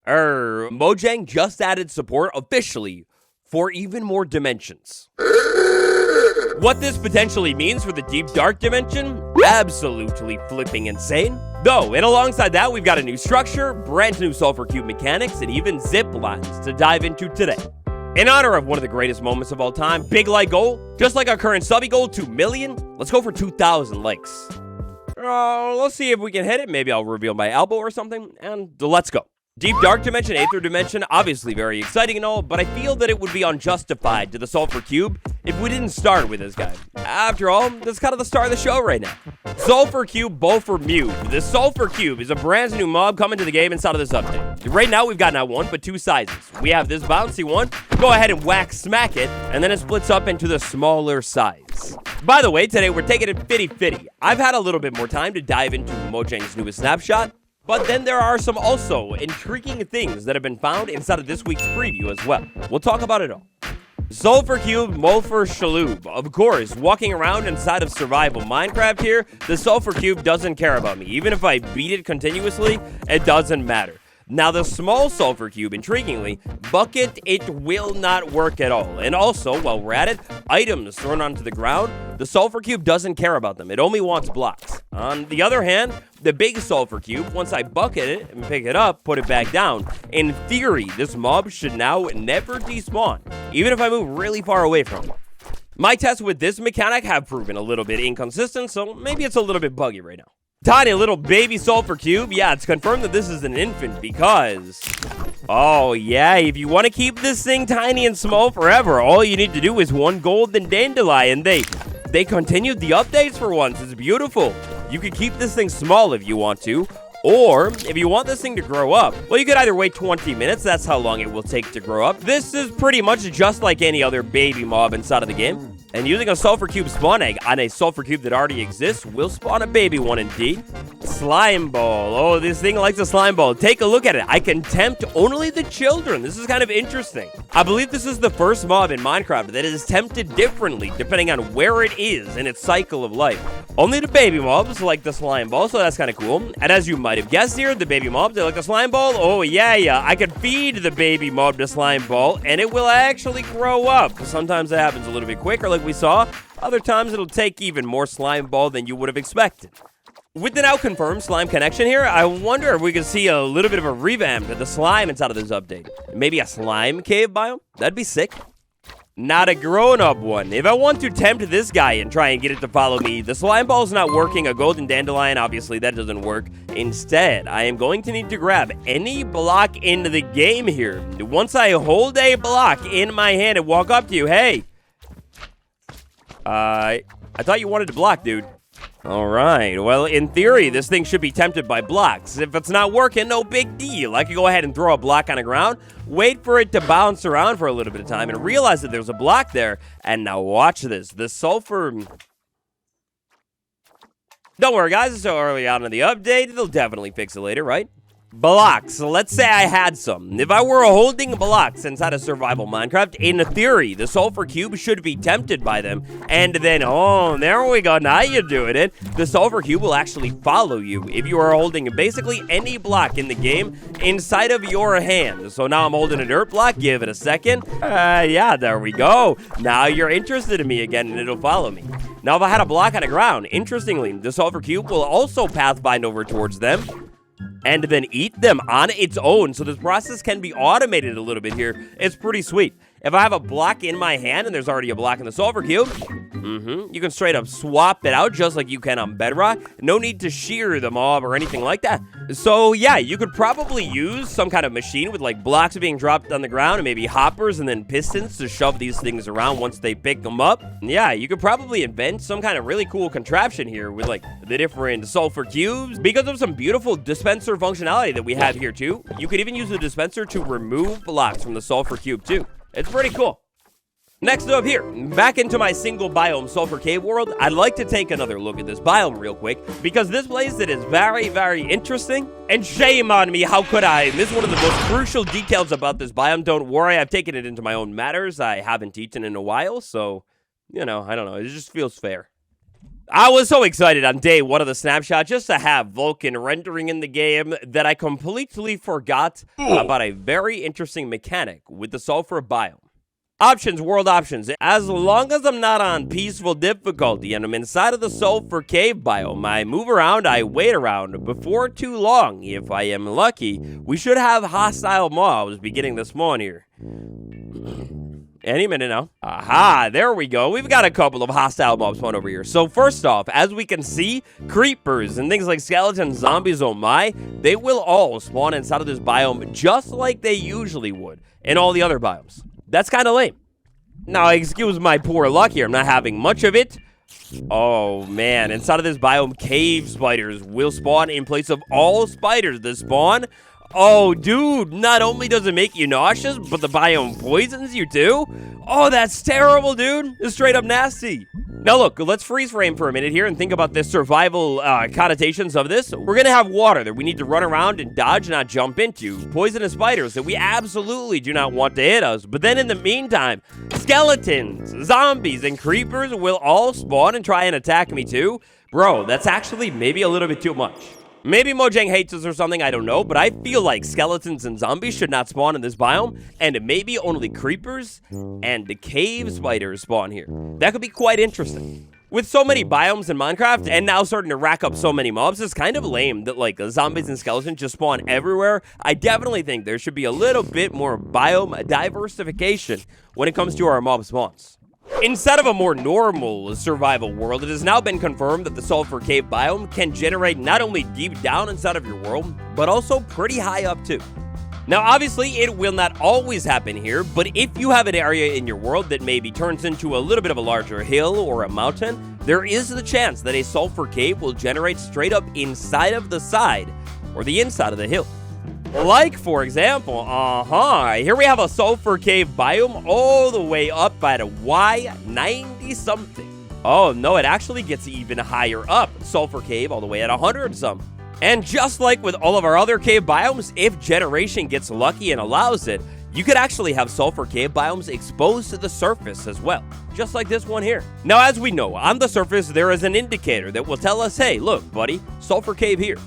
Mojang just added support officially for even more dimensions. What this potentially means for the deep dark dimension? Absolutely flipping insane. Though, and alongside that, we've got a new structure, brand new sulfur cube mechanics, and even ziplines to dive into today. In honor of one of the greatest moments of all time, big like goal, just like our current subby goal, 2 million, let's go for 2,000 likes. Let's see if we can hit it. Maybe I'll reveal my elbow or something, and let's go. Deep Dark Dimension, Aether Dimension, obviously very exciting and all, but I feel that it would be unjustified to the Sulfur Cube if we didn't start with this guy. After all, that's kind of the star of the show right now. Sulfur Cube, both Mew. The Sulfur Cube is a brand new mob coming to the game inside of this update. Right now, we've got not one, but two sizes. We have this bouncy one, go ahead and whack smack it, and then it splits up into the smaller size. By the way, today we're taking it fitty-fitty. I've had a little bit more time to dive into Mojang's newest Snapshot, but then there are some also intriguing things that have been found inside of this week's preview as well. We'll talk about it all. Sulfur Cube, Molfer Shaloub. Of course, walking around inside of survival Minecraft here, the Sulfur Cube doesn't care about me. Even if I beat it continuously, it doesn't matter. Now, the small Sulfur Cube, intriguingly, Bucket, it will not work at all. And also, while we're at it, items thrown onto the ground, the Sulfur Cube doesn't care about them. It only wants blocks. On the other hand, the big Sulfur Cube, once I bucket it and pick it up, put it back down, in theory, this mob should now never despawn, even if I move really far away from it. My tests with this mechanic have proven a little bit inconsistent, so maybe it's a little bit buggy right now. Tiny little baby Sulfur Cube. Yeah, it's confirmed that this is an infant because... oh, yeah, if you want to keep this thing tiny and small forever, all you need to do is one golden dandelion. They continued the updates for once. It's beautiful. You can keep this thing small if you want to. Or, if you want this thing to grow up, well, you could either wait 20 minutes. That's how long it will take to grow up. This is pretty much just like any other baby mob inside of the game. And using a Sulfur Cube spawn egg on a Sulfur Cube that already exists will spawn a baby one indeed. Slime Ball. Oh, this thing likes a slime ball. Take a look at it. I can tempt only the children. This is kind of interesting. I believe this is the first mob in Minecraft that is tempted differently depending on where it is in its cycle of life. Only the baby mobs like the slime ball, so that's kind of cool. And as you might have guessed here, the baby mobs, they like the slime ball. Oh, yeah. I can feed the baby mob the slime ball, and it will actually grow up. Sometimes that happens a little bit quicker, like we saw. Other times, it'll take even more slime ball than you would have expected. With the now confirmed slime connection here, I wonder if we can see a little bit of a revamp to the slime inside of this update. Maybe a slime cave biome? That'd be sick. Not a grown-up one. If I want to tempt this guy and try and get it to follow me, the slime ball's not working. A golden dandelion, obviously, that doesn't work. Instead, I am going to need to grab any block in the game here. Once I hold a block in my hand and walk up to you, hey. I thought you wanted to block, dude. All right. Well, in theory, this thing should be tempted by blocks. If it's not working, no big deal. I could go ahead and throw a block on the ground, wait for it to bounce around for a little bit of time, and realize that there's a block there. And now watch this. The sulfur... don't worry, guys. It's so early on in the update. They'll definitely fix it later, right? Blocks. Let's say I had some. If I were holding blocks inside of survival Minecraft, in theory, the Sulfur Cube should be tempted by them. And then, oh, there we go. Now you're doing it. The Sulfur Cube will actually follow you if you are holding basically any block in the game inside of your hand. So now I'm holding a dirt block. Give it a second. Yeah, there we go. Now you're interested in me again, and it'll follow me. Now, if I had a block on the ground, interestingly, the Sulfur Cube will also pathfind over towards them and then eat them on its own. So this process can be automated a little bit here. It's pretty sweet. If I have a block in my hand and there's already a block in the Sulfur Cube, you can straight up swap it out just like you can on Bedrock. No need to shear the mob or anything like that. So yeah, you could probably use some kind of machine with like blocks being dropped on the ground and maybe hoppers and then pistons to shove these things around once they pick them up. Yeah, you could probably invent some kind of really cool contraption here with like the different Sulfur Cubes. Because of some beautiful dispenser functionality that we have here too, you could even use the dispenser to remove blocks from the Sulfur Cube too. It's pretty cool. Next up here, back into my single biome Sulfur Cave world, I'd like to take another look at this biome real quick, because this place it is very, very interesting, and shame on me, how could I? This is one of the most crucial details about this biome. Don't worry, I've taken it into my own matters. I haven't eaten in a while, so, you know, I don't know, it just feels fair. I was so excited on day 1 of the snapshot just to have Vulcan rendering in the game that I completely forgot about a very interesting mechanic with the sulfur biome. Options, world options. As long as I'm not on peaceful difficulty and I'm inside of the sulfur cave biome, I move around, I wait around. Before too long, if I am lucky, we should have hostile mobs beginning to spawn here. Any minute now. Aha, there we go. We've got a couple of hostile mobs spawn over here. So first off, as we can see, creepers and things like skeletons, zombies, oh my, they will all spawn inside of this biome just like they usually would in all the other biomes. That's kind of lame. Now, excuse my poor luck here. I'm not having much of it. Oh, man. Inside of this biome, cave spiders will spawn in place of all spiders that spawn. Oh, dude, not only does it make you nauseous, but the biome poisons you too? Oh, that's terrible, dude. It's straight up nasty. Now, look, let's freeze frame for a minute here and think about the survival connotations of this. We're going to have water that we need to run around and dodge, not jump into. Poisonous spiders that we absolutely do not want to hit us. But then in the meantime, skeletons, zombies, and creepers will all spawn and try and attack me too. Bro, that's actually maybe a little bit too much. Maybe Mojang hates us or something, I don't know, but I feel like skeletons and zombies should not spawn in this biome, and maybe only creepers and the cave spiders spawn here. That could be quite interesting. With so many biomes in Minecraft, and now starting to rack up so many mobs, it's kind of lame that, like, zombies and skeletons just spawn everywhere. I definitely think there should be a little bit more biome diversification when it comes to our mob spawns. Instead of a more normal survival world, it has now been confirmed that the sulfur cave biome can generate not only deep down inside of your world, but also pretty high up too. Now, obviously, it will not always happen here, but if you have an area in your world that maybe turns into a little bit of a larger hill or a mountain, there is the chance that a sulfur cave will generate straight up inside of the side or the inside of the hill. Like, for example, here we have a sulfur cave biome all the way up at a Y90 something. Oh, no, it actually gets even higher up. Sulfur cave all the way at 100 something. And just like with all of our other cave biomes, if generation gets lucky and allows it, you could actually have sulfur cave biomes exposed to the surface as well, just like this one here. Now, as we know, on the surface, there is an indicator that will tell us, hey, look, buddy, sulfur cave here.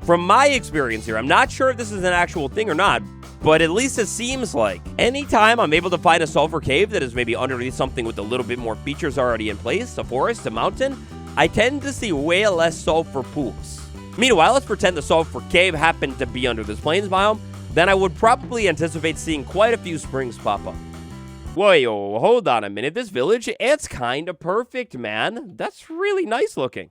From my experience here, I'm not sure if this is an actual thing or not, but at least it seems like anytime I'm able to find a sulfur cave that is maybe underneath something with a little bit more features already in place, a forest, a mountain, I tend to see way less sulfur pools. Meanwhile, let's pretend the sulfur cave happened to be under this plains biome, then I would probably anticipate seeing quite a few springs pop up. Whoa, hold on a minute. This village, it's kind of perfect, man. That's really nice looking.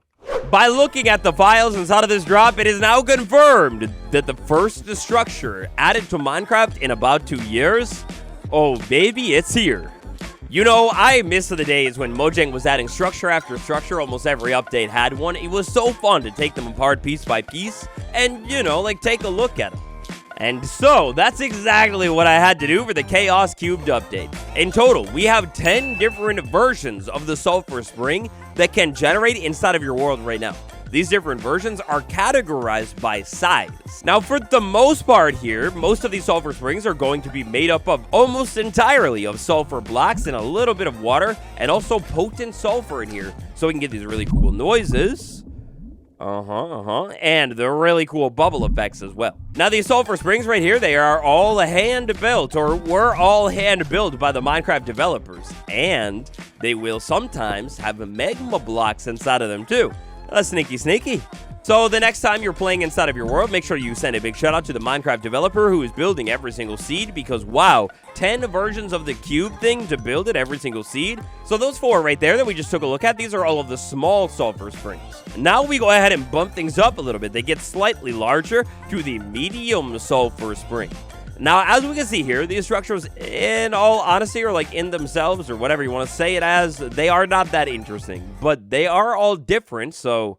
By looking at the files inside of this drop, it is now confirmed that the first structure added to Minecraft in about 2 years, oh baby, it's here. You know, I miss the days when Mojang was adding structure after structure. Almost every update had one. It was so fun to take them apart piece by piece and, you know, like take a look at them. And so, that's exactly what I had to do for the Chaos Cubed update. In total, we have 10 different versions of the sulfur spring that can generate inside of your world right now. These different versions are categorized by size. Now, for the most part here, most of these sulfur springs are going to be made up of almost entirely of sulfur blocks and a little bit of water, and also potent sulfur in here, so we can get these really cool noises. And the really cool bubble effects as well. Now, these sulfur springs right here, they are all hand-built, or were all hand-built by the Minecraft developers. And they will sometimes have magma blocks inside of them too. Sneaky, sneaky. So the next time you're playing inside of your world, make sure you send a big shout out to the Minecraft developer who is building every single seed, because wow, 10 versions of the cube thing to build it, every single seed. So those 4 right there that we just took a look at, these are all of the small sulfur springs. Now we go ahead and bump things up a little bit. They get slightly larger to the medium sulfur spring. Now, as we can see here, these structures, in all honesty, or like in themselves, or whatever you want to say it as, they are not that interesting, but they are all different, so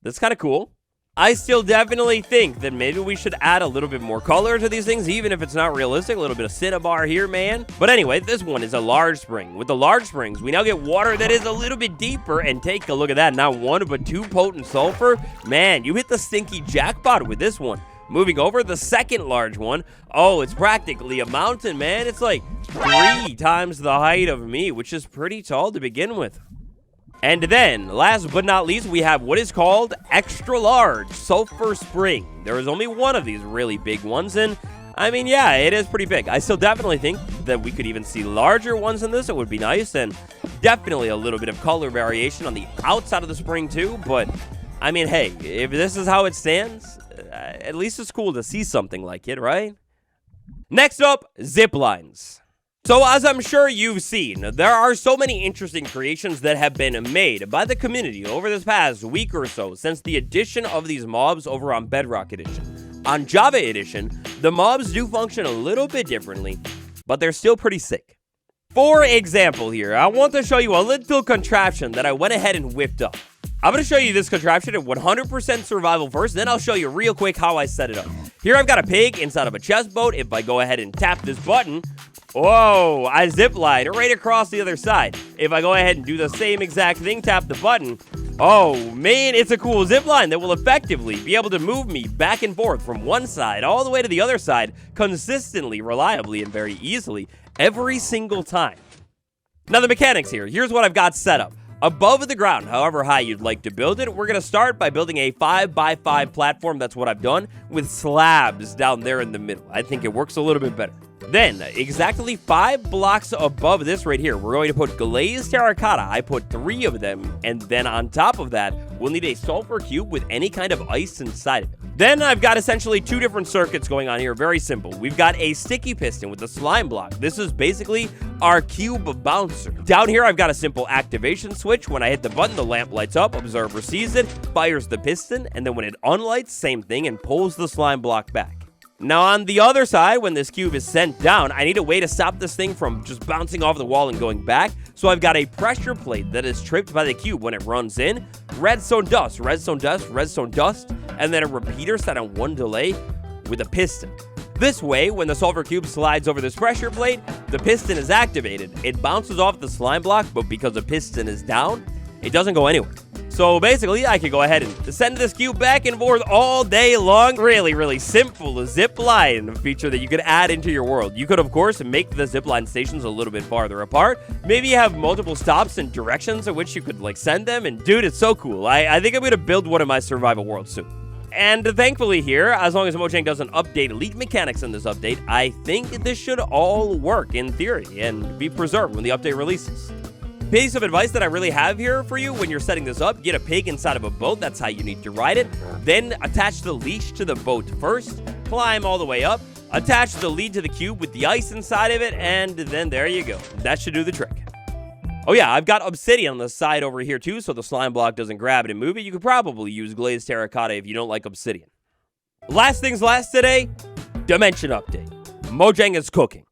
that's kind of cool. I still definitely think that maybe we should add a little bit more color to these things, even if it's not realistic. A little bit of cinnabar here, man. But anyway, this one is a large spring. With the large springs, we now get water that is a little bit deeper, and take a look at that. Not 1, but 2 potent sulfur. Man, you hit the stinky jackpot with this one. Moving over, the second large one. Oh, it's practically a mountain, man. It's like 3 times the height of me, which is pretty tall to begin with. And then, last but not least, we have what is called extra large sulfur spring. There is only one of these really big ones, and I mean, yeah, it is pretty big. I still definitely think that we could even see larger ones in this. It would be nice, and definitely a little bit of color variation on the outside of the spring too. But I mean, hey, if this is how it stands, at least it's cool to see something like it, right? Next up, Ziplines. So as I'm sure you've seen, there are so many interesting creations that have been made by the community over this past week or so since the addition of these mobs over on Bedrock Edition. On Java Edition, the mobs do function a little bit differently, but they're still pretty sick. For example here, I want to show you a little contraption that I went ahead and whipped up. I'm going to show you this contraption at 100% survival first, then I'll show you real quick how I set it up. Here I've got a pig inside of a chest boat. If I go ahead and tap this button, whoa, I zipline right across the other side. If I go ahead and do the same exact thing, tap the button, oh man, it's a cool zipline that will effectively be able to move me back and forth from one side all the way to the other side consistently, reliably, and very easily every single time. Now the mechanics here, here's what I've got set up. Above the ground, however high you'd like to build it, we're going to start by building a 5x5 platform. That's what I've done, with slabs down there in the middle. I think it works a little bit better. Then, exactly 5 blocks above this right here, we're going to put glazed terracotta. I put 3 of them, and then on top of that, we'll need a sulfur cube with any kind of ice inside of it. Then I've got essentially 2 different circuits going on here, very simple. We've got a sticky piston with a slime block. This is basically our cube bouncer. Down here, I've got a simple activation switch. When I hit the button, the lamp lights up, observer sees it, fires the piston, and then when it unlights, same thing, and pulls the slime block back. Now, on the other side, when this cube is sent down, I need a way to stop this thing from just bouncing off the wall and going back. So I've got a pressure plate that is tripped by the cube when it runs in. Redstone dust, redstone dust, redstone dust, and then a repeater set on 1 delay with a piston. This way, when the sulfur cube slides over this pressure plate, the piston is activated. It bounces off the slime block, but because the piston is down, it doesn't go anywhere. So basically, I could go ahead and send this cube back and forth all day long. Really simple zipline feature that you could add into your world. You could, of course, make the zipline stations a little bit farther apart. Maybe you have multiple stops and directions in which you could, like, send them. And dude, it's so cool. I think I'm going to build one in my survival world soon. And thankfully here, as long as Mojang doesn't update elite mechanics in this update, I think this should all work in theory and be preserved when the update releases. Piece of advice that I really have here for you when you're setting this up: get a pig inside of a boat. That's how you need to ride it. Then attach the leash to the boat first, climb all the way up, attach the lead to the cube with the ice inside of it, and then there you go. That should do the trick. Oh yeah, I've got obsidian on the side over here too, so the slime block doesn't grab it and move it. You could probably use glazed terracotta if you don't like obsidian. Last things last today, dimension update. Mojang is cooking.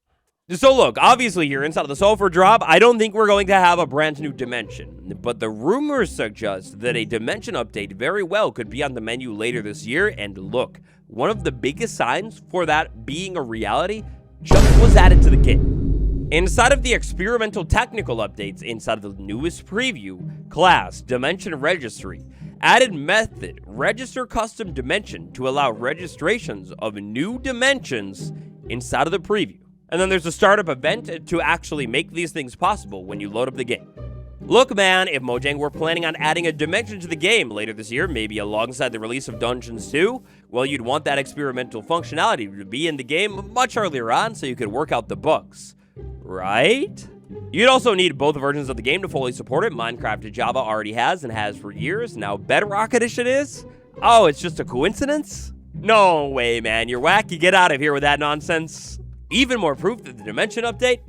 So look, obviously here inside of the sulfur drop, I don't think we're going to have a brand new dimension, but the rumors suggest that a dimension update very well could be on the menu later this year. And look, one of the biggest signs for that being a reality just was added to the game. Inside of the experimental technical updates inside of the newest preview, class, dimension registry, added method, register custom dimension to allow registrations of new dimensions inside of the preview. And then there's a startup event to actually make these things possible when you load up the game. Look, man, if Mojang were planning on adding a dimension to the game later this year, maybe alongside the release of Dungeons 2, well, you'd want that experimental functionality to be in the game much earlier on so you could work out the bugs, right? You'd also need both versions of the game to fully support it. Minecraft Java already has and has for years. Now Bedrock Edition is? Oh, it's just a coincidence? No way, man. You're wacky. Get out of here with that nonsense. Even more proof that the dimension update,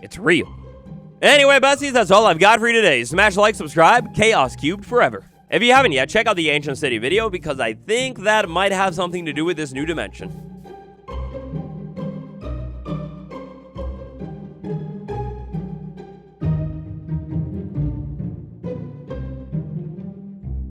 it's real. Anyway, besties, that's all I've got for you today. Smash like, subscribe, Chaos Cubed forever. If you haven't yet, check out the Ancient City video because I think that might have something to do with this new dimension.